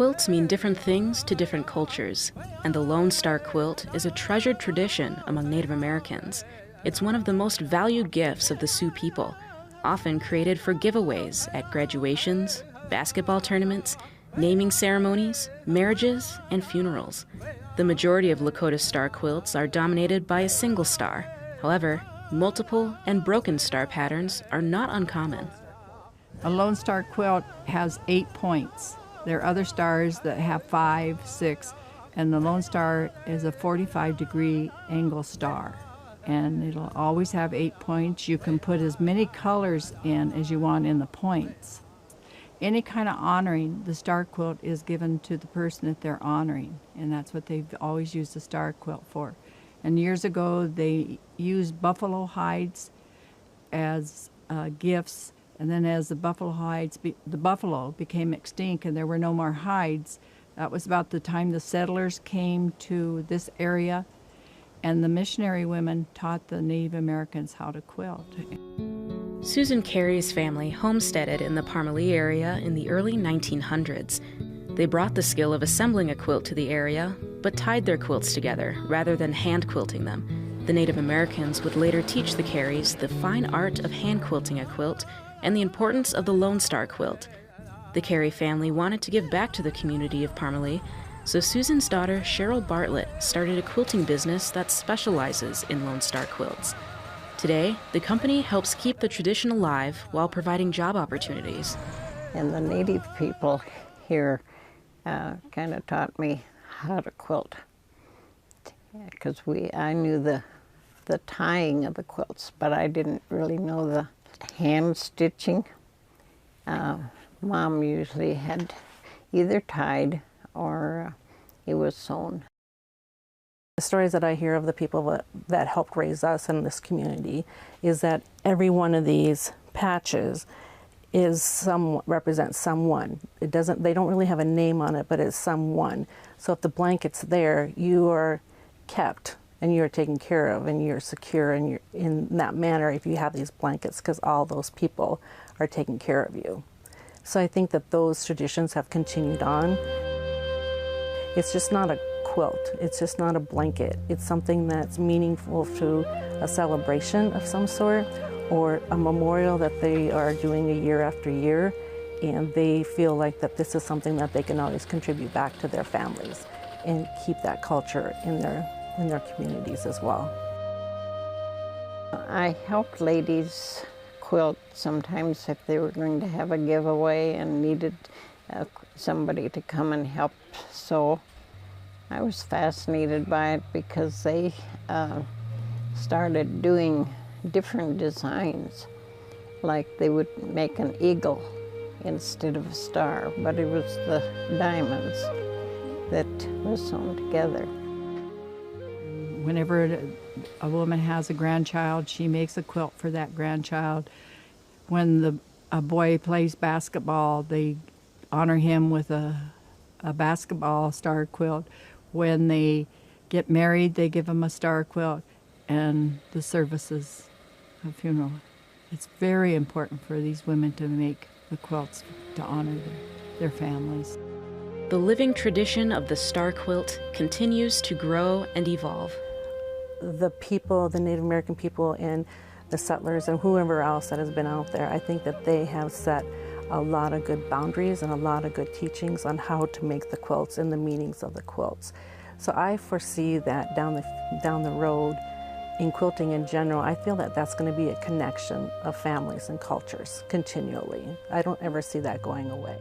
Quilts mean different things to different cultures, and the Lone Star quilt is a treasured tradition among Native Americans. It's one of the most valued gifts of the Sioux people, often created for giveaways at graduations, basketball tournaments, naming ceremonies, marriages, and funerals. The majority of Lakota star quilts are dominated by a single star. However, multiple and broken star patterns are not uncommon. A Lone Star quilt has 8 points. There are other stars that have 5, 6, and the Lone Star is a 45-degree angle star. And it'll always have 8 points. You can put as many colors in as you want in the points. Any kind of honoring, the star quilt is given to the person that they're honoring, and that's what they've always used the star quilt for. And years ago, they used buffalo hides as gifts, and then as the buffalo became extinct and there were no more hides, that was about the time the settlers came to this area, and the missionary women taught the Native Americans how to quilt. Susan Carey's family homesteaded in the Parmelee area in the early 1900s. They brought the skill of assembling a quilt to the area, but tied their quilts together rather than hand quilting them. The Native Americans would later teach the Careys the fine art of hand quilting a quilt and the importance of the Lone Star quilt. The Carey family wanted to give back to the community of Parmelee, so Susan's daughter, Cheryl Bartlett, started a quilting business that specializes in Lone Star quilts. Today, the company helps keep the tradition alive while providing job opportunities. And the Native people here kind of taught me how to quilt, because I knew the tying of the quilts, but I didn't really know the hand stitching. Mom usually had either tied or it was sewn. The stories that I hear of the people that helped raise us in this community is that every one of these patches represents someone. They don't really have a name on it, but it's someone. So if the blanket's there, you are kept and you're taken care of and you're secure and you're in that manner if you have these blankets, because all those people are taking care of you. So I think that those traditions have continued on. It's just not a quilt, it's just not a blanket. It's something that's meaningful to a celebration of some sort or a memorial that they are doing a year after year, and they feel like that this is something that they can always contribute back to their families and keep that culture in their communities as well. I helped ladies quilt sometimes if they were going to have a giveaway and needed somebody to come and help sew. I was fascinated by it because they started doing different designs. Like they would make an eagle instead of a star, but it was the diamonds that were sewn together. Whenever a woman has a grandchild, she makes a quilt for that grandchild. When a boy plays basketball, they honor him with a basketball star quilt. When they get married, they give them a star quilt, and the services of funeral. It's very important for these women to make the quilts to honor their families. The living tradition of the star quilt continues to grow and evolve. The people, the Native American people and the settlers and whoever else that has been out there, I think that they have set a lot of good boundaries and a lot of good teachings on how to make the quilts and the meanings of the quilts. So I foresee that down the road in quilting in general, I feel that that's going to be a connection of families and cultures continually. I don't ever see that going away.